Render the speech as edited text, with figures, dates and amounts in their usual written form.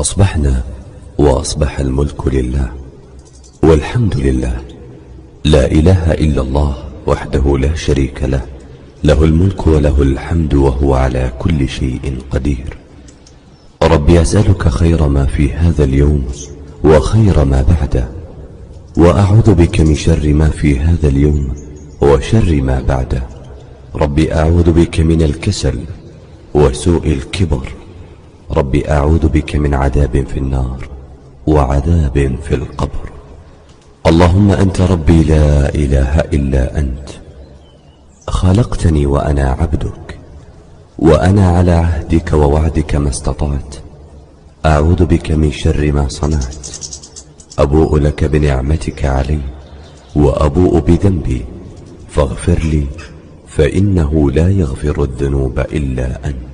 أصبحنا وأصبح الملك لله والحمد لله، لا إله إلا الله وحده لا شريك له، له الملك وله الحمد وهو على كل شيء قدير. ربي أسألك خير ما في هذا اليوم وخير ما بعده، وأعوذ بك من شر ما في هذا اليوم وشر ما بعده. ربي أعوذ بك من الكسل وسوء الكبر. ربي أعوذ بك من عذاب في النار وعذاب في القبر. اللهم أنت ربي لا إله إلا أنت، خلقتني وأنا عبدك، وأنا على عهدك ووعدك ما استطعت. أعوذ بك من شر ما صنعت. أبوء لك بنعمتك علي وأبوء بذنبي، فاغفر لي فإنه لا يغفر الذنوب إلا أنت.